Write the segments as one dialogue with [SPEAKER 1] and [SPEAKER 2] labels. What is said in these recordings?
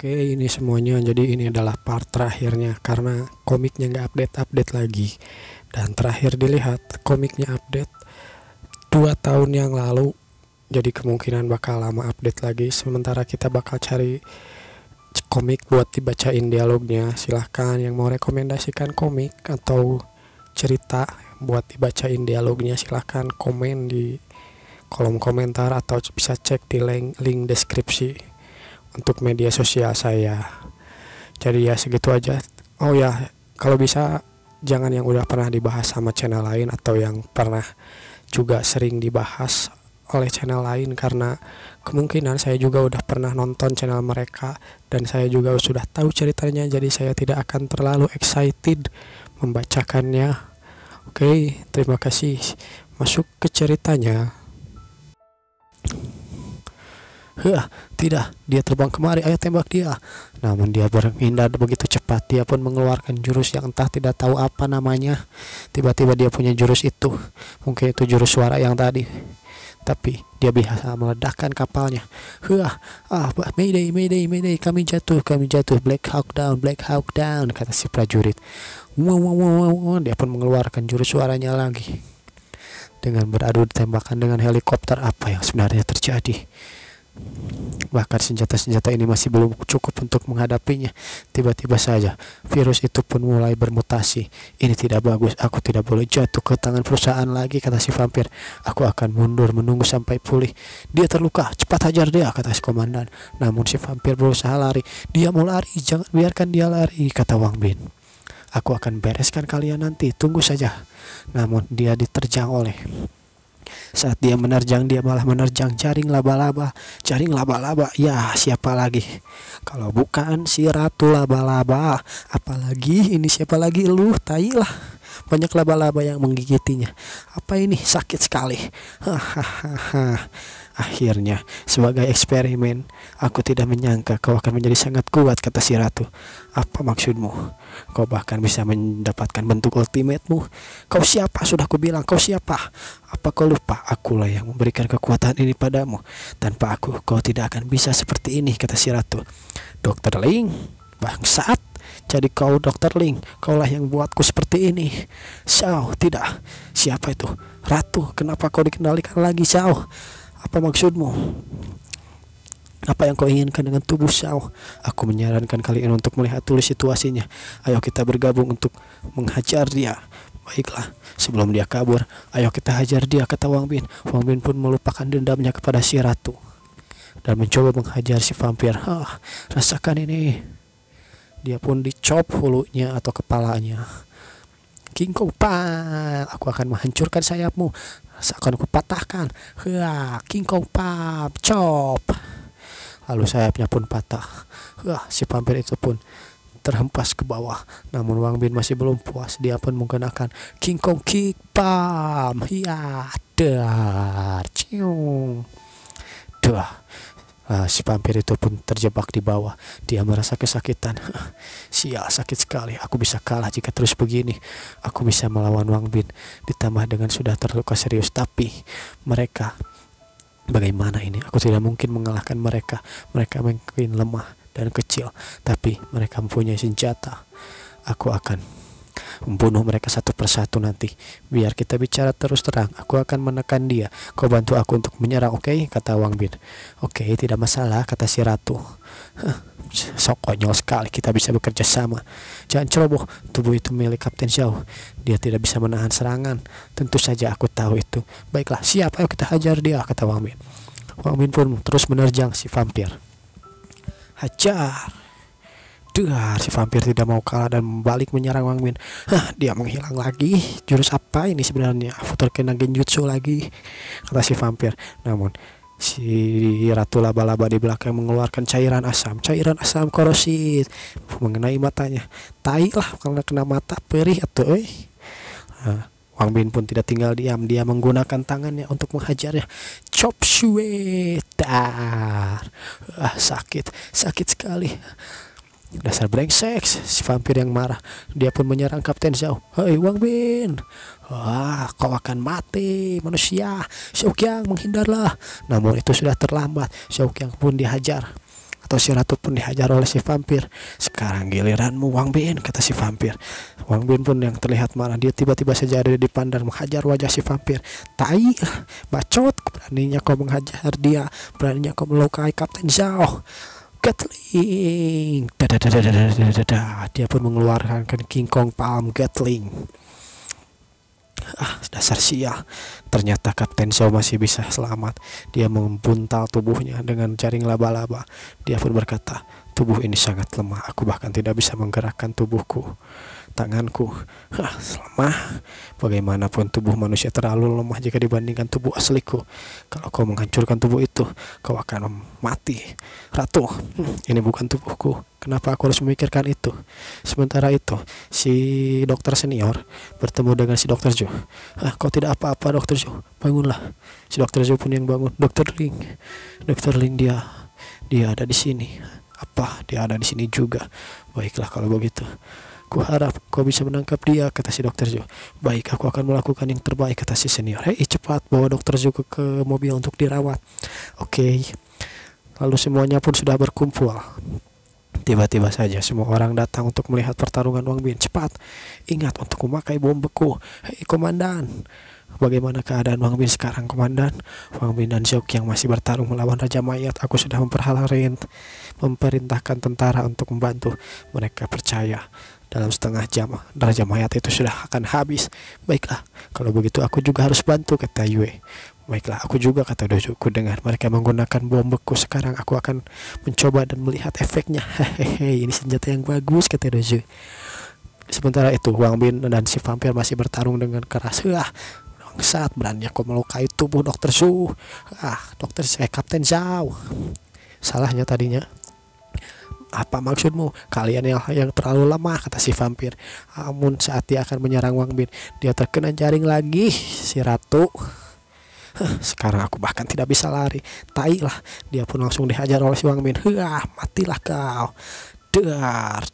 [SPEAKER 1] Oke, ini semuanya jadi ini adalah part terakhirnya karena komiknya nggak update-update lagi. Dan terakhir dilihat komiknya update 2 tahun yang lalu. Jadi kemungkinan bakal lama update lagi. Sementara kita bakal cari komik buat dibacain dialognya. Silahkan yang mau rekomendasikan komik atau cerita buat dibacain dialognya, silahkan komen di kolom komentar atau bisa cek di link deskripsi untuk media sosial saya. Jadi ya segitu aja. Oh ya, kalau bisa jangan yang udah pernah dibahas sama channel lain atau yang pernah juga sering dibahas oleh channel lain, karena kemungkinan saya juga udah pernah nonton channel mereka dan saya juga sudah tahu ceritanya, jadi saya tidak akan terlalu excited membacakannya. Oke, terima kasih. Masuk ke ceritanya. Tidak, dia terbang kemari, ayo tembak dia. Namun dia berpindah begitu cepat, dia pun mengeluarkan jurus yang entah tidak tahu apa namanya. Tiba-tiba dia punya jurus itu, mungkin itu jurus suara yang tadi. Tapi dia bisa meledakkan kapalnya. Mayday, mayday, mayday, kami jatuh, Black Hawk down, kata si prajurit. Dia pun mengeluarkan jurus suaranya lagi. Dengan beradu tembakan dengan helikopter, apa yang sebenarnya terjadi? Bahkan senjata-senjata ini masih belum cukup untuk menghadapinya. Tiba-tiba saja virus itu pun mulai bermutasi. Ini tidak bagus, aku tidak boleh jatuh ke tangan perusahaan lagi, kata si vampir. Aku akan mundur menunggu sampai pulih. Dia terluka, cepat hajar dia, kata si komandan. Namun si vampir berusaha lari. Dia mau lari, jangan biarkan dia lari, kata Wang Bin. Aku akan bereskan kalian nanti, tunggu saja. Namun dia diterjang oleh. Saat dia menerjang, dia malah menerjang jaring laba-laba. Ya, siapa lagi kalau bukan si ratu laba-laba? Apalagi ini, siapa lagi? Lu, tai lah. Banyak laba-laba yang menggigitinya. Apa ini? Sakit sekali. Akhirnya, sebagai eksperimen, aku tidak menyangka kau akan menjadi sangat kuat, kata si ratu. Apa maksudmu? Kau bahkan bisa mendapatkan bentuk ultimate-mu. Kau siapa? Sudah kubilang, kau siapa? Apa kau lupa? Akulah yang memberikan kekuatan ini padamu. Tanpa aku, kau tidak akan bisa seperti ini, kata si ratu. Dokter Ling, bangsat. Jadi kau Dokter Ling, kaulah yang buatku seperti ini. Xiao, tidak. Siapa itu? Ratu, kenapa kau dikendalikan lagi, Xiao? Apa maksudmu? Apa yang kau inginkan dengan tubuh Xiao? Aku menyarankan kalian untuk melihat dulu situasinya. Ayo kita bergabung untuk menghajar dia. Baiklah, sebelum dia kabur, ayo kita hajar dia, kata Wang Bin. Wang Bin pun melupakan dendamnya kepada si ratu dan mencoba menghajar si vampir. Rasakan ini. Dia pun dicop hulunya atau kepalanya. King Kong Pam, aku akan menghancurkan sayapmu. Akan aku patahkan. King Kong Pam, chop. Lalu sayapnya pun patah. Si vampir itu pun terhempas ke bawah. Namun Wang Bin masih belum puas. Dia pun menggunakan King Kong Kick Pam. Dar, cium. Si vampir itu pun terjebak di bawah. Dia merasa kesakitan. Sial, sakit sekali. Aku bisa kalah jika terus begini. Aku bisa melawan Wang Bin, ditambah dengan sudah terluka serius. Tapi mereka, bagaimana ini? Aku tidak mungkin mengalahkan mereka. Mereka mungkin lemah dan kecil, tapi mereka mempunyai senjata. Aku akan membunuh mereka satu persatu nanti. Biar kita bicara terus terang. Aku akan menekan dia. Kau bantu aku untuk menyerang, oke? Kata Wang Bin. Oke, tidak masalah, kata si ratu. Sok konyol sekali, kita bisa bekerja sama. Jangan ceroboh, tubuh itu milik Kapten Xiao. Dia tidak bisa menahan serangan. Tentu saja aku tahu itu. Baiklah, siap, ayo kita hajar dia, kata Wang Bin. Wang Bin pun terus menerjang si vampir. Hajar. Si vampir tidak mau kalah dan balik menyerang Wang Bin. Dia menghilang lagi. Jurus apa ini sebenarnya? Aku terkena genjutsu lagi, kata si vampir. Namun si ratu laba-laba di belakang mengeluarkan cairan asam korosif mengenai matanya. Tai lah, karena kena mata perih atau Wang Bin pun tidak tinggal diam. Dia menggunakan tangannya untuk menghajarnya. Chop suey. Sakit sekali. Dasar brengsek, si vampir yang marah. Dia pun menyerang Kapten Xiao. Hei Wang Bin, kau akan mati manusia. Xiao Qiang, menghindarlah. Namun itu sudah terlambat. Xiao Qiang pun dihajar atau si ratu pun dihajar oleh si vampir. Sekarang giliranmu Wang Bin, kata si vampir. Wang Bin pun yang terlihat marah, dia tiba-tiba saja ada di depan dan menghajar wajah si vampir. Tai, bacot, beraninya kau menghajar dia, beraninya kau melukai Kapten Zhao. Gatling, dadadadadadadada. Dia pun mengeluarkan King Kong Palm Gatling. Dasar sia. Ternyata Kapten Zhao masih bisa selamat. Dia membuntal tubuhnya dengan jaring laba-laba. Dia pun berkata, tubuh ini sangat lemah, aku bahkan tidak bisa menggerakkan tubuhku, tanganku. Lemah. Bagaimanapun tubuh manusia terlalu lemah jika dibandingkan tubuh asliku. Kalau kau menghancurkan tubuh itu, kau akan mati. Ratu, ini bukan tubuhku. Kenapa aku harus memikirkan itu? Sementara itu, si dokter senior bertemu dengan si dokter Zhou. Kau tidak apa-apa dokter Zhou, bangunlah. Si dokter Zhou pun yang bangun. Dokter Ling, dia ada di sini. Apa? Dia ada di sini juga. Baiklah kalau begitu. Kuharap kau bisa menangkap dia, kata si dokter Zhou. Baik, aku akan melakukan yang terbaik, kata si senior. Hei, cepat bawa dokter Zhou ke mobil untuk dirawat. Oke. Lalu semuanya pun sudah berkumpul. Tiba-tiba saja semua orang datang untuk melihat pertarungan Wang Bin. Cepat, ingat untuk memakai bom beku. Hei komandan, bagaimana keadaan Wang Bin sekarang, komandan? Wang Bin dan Zhou yang masih bertarung melawan Raja Mayat. Aku sudah memerintahkan tentara untuk membantu. Mereka percaya dalam setengah jam Raja Mayat itu sudah akan habis. Baiklah, kalau begitu aku juga harus bantu, kata Yue. Baiklah, aku juga, kata Dojo. Ku dengar mereka menggunakan bom beku. Sekarang aku akan mencoba dan melihat efeknya. Hehehe, ini senjata yang bagus, kata Dojo. Sementara itu Wang Bin dan si vampir masih bertarung dengan keras. Bangsat, berani aku melukai tubuh dokter Zhou. Kapten Zhao. Salahnya tadinya. Apa maksudmu? Kalian yang terlalu lemah, kata si vampir. Namun saat dia akan menyerang Wang Bin, dia terkena jaring lagi, si ratu. Sekarang aku bahkan tidak bisa lari. Tai lah. Dia pun langsung dihajar oleh si Wang Bin. Matilah kau. Dar.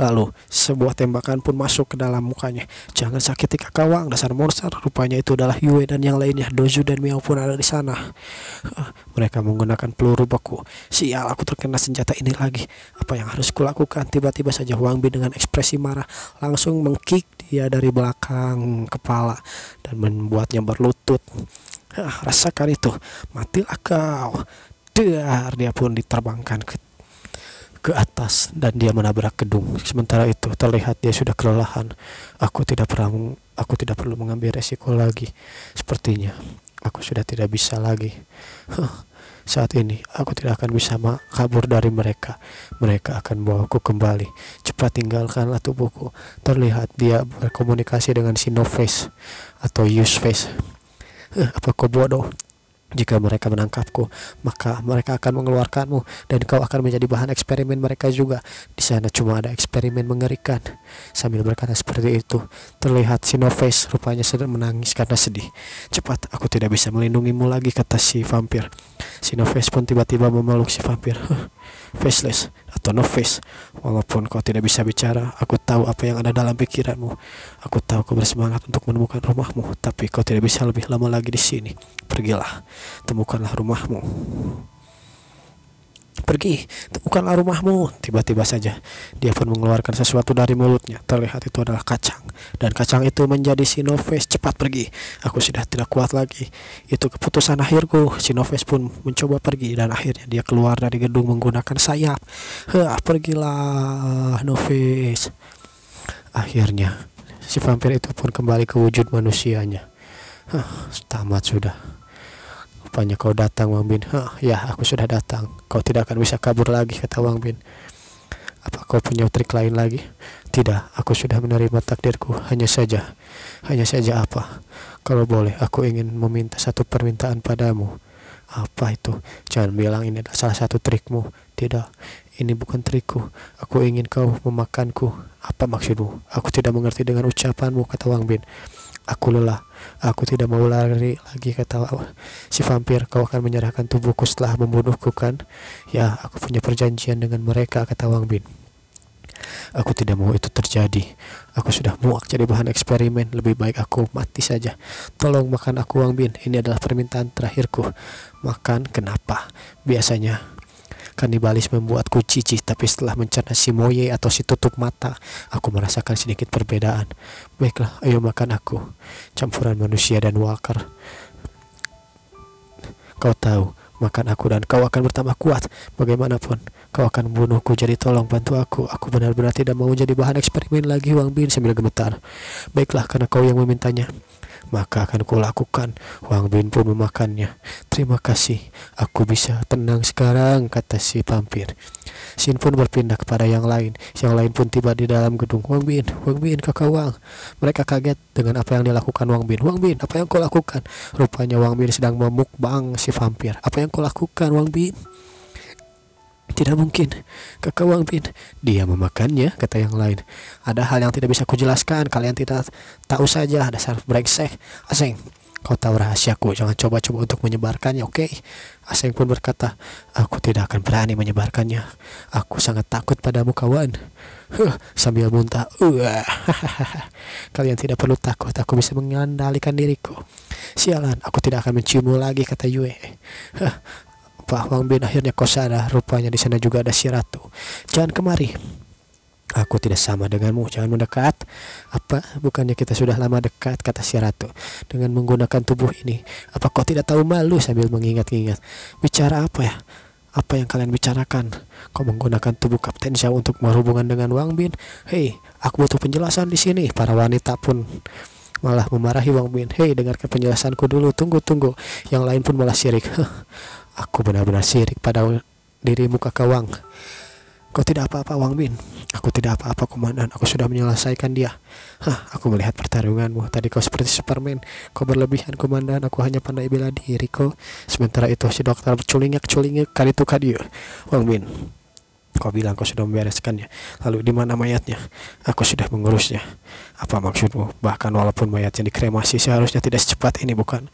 [SPEAKER 1] Lalu sebuah tembakan pun masuk ke dalam mukanya. Jangan sakiti kakak Wang, dasar monster. Rupanya itu adalah Yue dan yang lainnya. Doju dan Miao pun ada di sana. Mereka menggunakan peluru beku. Sial, aku terkena senjata ini lagi. Apa yang harus kulakukan? Tiba-tiba saja Wang Bin dengan ekspresi marah langsung mengkick dia dari belakang kepala dan membuatnya berlutut. Rasakan itu. Matilah kau. Dar. Dia pun diterbangkan ke atas dan dia menabrak gedung. Sementara itu terlihat dia sudah kelelahan. Aku tidak perlu mengambil resiko lagi. Sepertinya aku sudah tidak bisa lagi. Saat ini aku tidak akan bisa kabur dari mereka. Mereka akan bawaku kembali. Cepat tinggalkanlah tubuhku. Terlihat dia berkomunikasi dengan si No Face atau Use Face. Apa kau bodoh? Jika mereka menangkapku, maka mereka akan mengeluarkanmu dan kau akan menjadi bahan eksperimen mereka juga. Di sana cuma ada eksperimen mengerikan. Sambil berkata seperti itu, terlihat si No Face rupanya sedang menangis karena sedih. Cepat, aku tidak bisa melindungimu lagi, kata si vampir. Si No Face pun tiba-tiba memeluk si vampir. Faceless atau No Face, walaupun kau tidak bisa bicara, aku tahu apa yang ada dalam pikiranmu. Aku tahu kau bersemangat untuk menemukan rumahmu, tapi kau tidak bisa lebih lama lagi di sini. Pergilah, temukanlah rumahmu. Pergi, temukanlah rumahmu. Tiba-tiba saja dia pun mengeluarkan sesuatu dari mulutnya. Terlihat itu adalah kacang, dan kacang itu menjadi si No Face. Cepat pergi, aku sudah tidak kuat lagi. Itu keputusan akhirku. Si No Face pun mencoba pergi dan akhirnya dia keluar dari gedung menggunakan sayap. Pergilah No Face. Akhirnya si vampir itu pun kembali ke wujud manusianya. Tamat sudah. Rupanya kau datang, Wang Bin. Ya, aku sudah datang. Kau tidak akan bisa kabur lagi, kata Wang Bin. Apa kau punya trik lain lagi? Tidak, aku sudah menerima takdirku. Hanya saja apa? Kalau boleh, aku ingin meminta satu permintaan padamu. Apa itu? Jangan bilang ini adalah salah satu trikmu. Tidak, ini bukan trikku. Aku ingin kau memakanku. Apa maksudmu? Aku tidak mengerti dengan ucapanmu, kata Wang Bin. Aku lelah, aku tidak mau lari lagi, kata si vampir. Kau akan menyerahkan tubuhku setelah membunuhku, kan? Ya, aku punya perjanjian dengan mereka, kata Wang Bin. Aku tidak mau itu terjadi. Aku sudah muak jadi bahan eksperimen. Lebih baik aku mati saja. Tolong makan aku, Wang Bin. Ini adalah permintaan terakhirku. Makan. Kenapa? Biasanya kanibalis membuatku jijik, tapi setelah mencerna si Moye atau si tutup mata, aku merasakan sedikit perbedaan. Baiklah, ayo makan aku. Campuran manusia dan walker. Kau tahu, makan aku dan kau akan bertambah kuat. Bagaimanapun, kau akan membunuhku, jadi tolong bantu aku. Aku benar-benar tidak mau jadi bahan eksperimen lagi, Wang Bin sambil gemetar. Baiklah, karena kau yang memintanya, maka akan kulakukan. Wang Bin pun memakannya. Terima kasih, aku bisa tenang sekarang, kata si vampir. Sin pun berpindah kepada yang lain. Yang lain pun tiba di dalam gedung. Wang Bin, kakak Wang. Mereka kaget dengan apa yang dilakukan Wang Bin. Wang Bin, apa yang kau lakukan? Rupanya Wang Bin sedang memukbang si vampir. Apa yang kau lakukan, Wang Bin? Tidak mungkin, kakak Wang Bin. Dia memakannya, kata yang lain. Ada hal yang tidak bisa kujelaskan. Kalian tidak tahu saja, dasar brengsek. Aseng, kau tahu rahasiaku. Jangan coba-coba untuk menyebarkannya, oke? Aseng pun berkata, aku tidak akan berani menyebarkannya. Aku sangat takut padamu, kawan. Sambil muntah. Kalian tidak perlu takut. Aku bisa mengendalikan diriku. Sialan, aku tidak akan menciummu lagi, kata Yue. Pak Wang Bin, akhirnya kau sadar. Rupanya di sana juga ada si ratu. Jangan kemari. Aku tidak sama denganmu, jangan mendekat. Apa? Bukannya kita sudah lama dekat, kata si ratu. Dengan menggunakan tubuh ini, apa kau tidak tahu malu? Sambil mengingat-ingat. Bicara apa ya? Apa yang kalian bicarakan? Kau menggunakan tubuh Kapten Zhao untuk berhubungan dengan Wang Bin? Hei, aku butuh penjelasan di sini. Para wanita pun malah memarahi Wang Bin. Hei, dengarkan penjelasanku dulu. Tunggu. Yang lain pun malah sirik. Aku benar-benar sirik pada dirimu, kakak Wang. Kau tidak apa-apa, Wang Bin. Aku tidak apa-apa, komandan. Aku sudah menyelesaikan dia. Aku melihat pertarunganmu. Tadi kau seperti Superman. Kau berlebihan, komandan. Aku hanya pandai bela diri kau. Sementara itu si dokter culingak kaditu kadiu. Wang Bin, kau bilang kau sudah membereskannya. Lalu di mana mayatnya? Aku sudah mengurusnya. Apa maksudmu? Bahkan walaupun mayatnya dikremasi, seharusnya tidak secepat ini, bukan?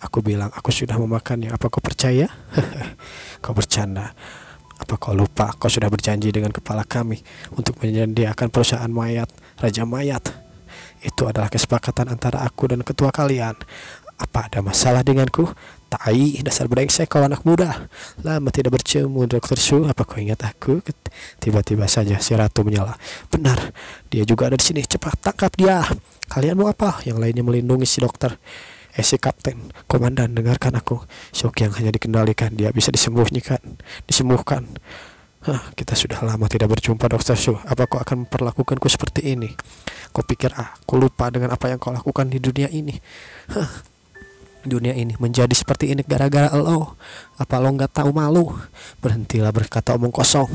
[SPEAKER 1] Aku bilang aku sudah memakannya. Apa kau percaya? Kau bercanda. Apa kau lupa? Kau sudah berjanji dengan kepala kami untuk menyediakan perusahaan mayat, Raja Mayat. Itu adalah kesepakatan antara aku dan ketua kalian. Apa ada masalah denganku? Tai, dasar brengsek kau anak muda. Lama tidak bertemu, Dr. Su. Apa kau ingat aku? Tiba-tiba saja si ratu menyala. Benar, dia juga ada di sini. Cepat tangkap dia. Kalian mau apa? Yang lainnya melindungi si dokter. Si kapten, komandan, dengarkan aku. Shock yang hanya dikendalikan, dia bisa disembuhkan. Kita sudah lama tidak berjumpa, Dr. Su. Apa kau akan memperlakukanku seperti ini? Kau pikir aku lupa dengan apa yang kau lakukan di dunia ini? Dunia ini menjadi seperti ini gara-gara lo. Apa lo nggak tahu malu? Berhentilah berkata omong kosong.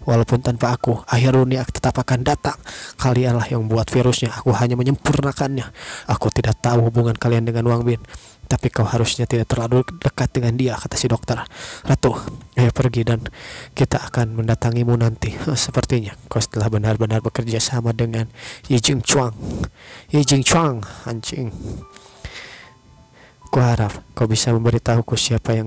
[SPEAKER 1] Walaupun tanpa aku, akhir dunia tetap akan datang. Kalianlah yang buat virusnya. Aku hanya menyempurnakannya. Aku tidak tahu hubungan kalian dengan Wang Bin, tapi kau harusnya tidak terlalu dekat dengan dia, kata si dokter. Ratu, ayo pergi dan kita akan mendatangimu nanti. Sepertinya kau setelah benar-benar bekerja sama dengan Yi Jing Chuang, anjing. Kuharap kau bisa memberitahuku siapa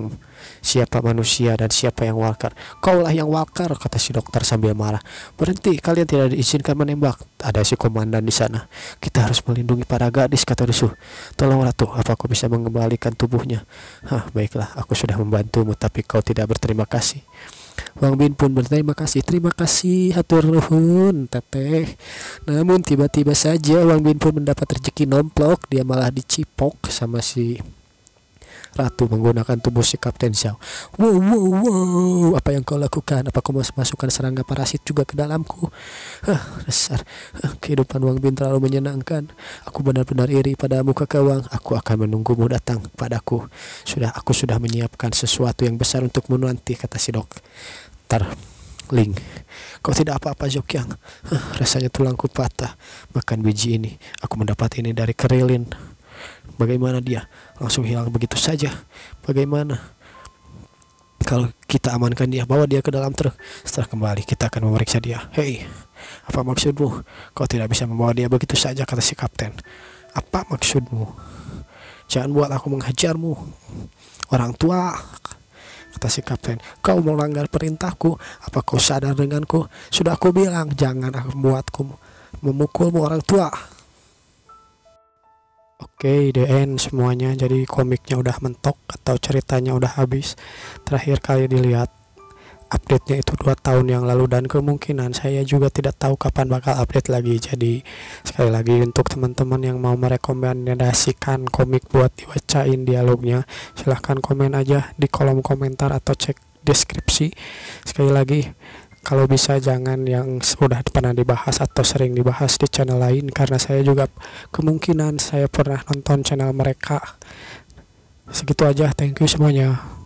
[SPEAKER 1] manusia dan siapa yang walker. Kaulah yang walker, kata si dokter sambil marah. Berhenti, kalian tidak diizinkan menembak. Ada si komandan di sana. Kita harus melindungi para gadis, kata Dusu. Tolong Ratu, apa kau bisa mengembalikan tubuhnya? Baiklah, aku sudah membantumu, tapi kau tidak berterima kasih. Wang Bin pun berterima kasih. Terima kasih, hatur nuhun, teteh. Namun tiba-tiba saja Wang Bin pun mendapat rezeki nomplok. Dia malah dicipok sama si ratu menggunakan tubuh si Kapten Zhao. Wow, apa yang kau lakukan? Apa kau masukkan serangga parasit juga ke dalamku? Dasar, kehidupan Wang Bin terlalu menyenangkan. Aku benar-benar iri padamu, kakak Wang. Aku akan menunggumu datang padaku. Aku sudah menyiapkan sesuatu yang besar untukmu nanti, kata si dokter Ling. Kau tidak apa-apa, Zokyang. Rasanya tulangku patah. Makan biji ini. Aku mendapat ini dari Kerilin. Bagaimana dia? Langsung hilang begitu saja. Bagaimana kalau kita amankan dia, bawa dia ke dalam truk? Setelah kembali kita akan memeriksa dia. Hei, apa maksudmu? Kau tidak bisa membawa dia begitu saja, kata si kapten. Apa maksudmu? Jangan buat aku menghajarmu. Orang tua, Kata si kapten, kau melanggar perintahku. Apa kau sadar denganku? Sudah aku bilang jangan membuatku memukulmu orang tua. Oke, the end semuanya. Jadi komiknya udah mentok atau ceritanya udah habis. Terakhir kali dilihat update-nya itu 2 tahun yang lalu, dan kemungkinan saya juga tidak tahu kapan bakal update lagi. Jadi sekali lagi untuk teman-teman yang mau merekomendasikan komik buat dibacain dialognya, silahkan komen aja di kolom komentar atau cek deskripsi. Sekali lagi, kalau bisa jangan yang sudah pernah dibahas atau sering dibahas di channel lain, karena saya juga kemungkinan saya pernah nonton channel mereka. Segitu aja, thank you semuanya.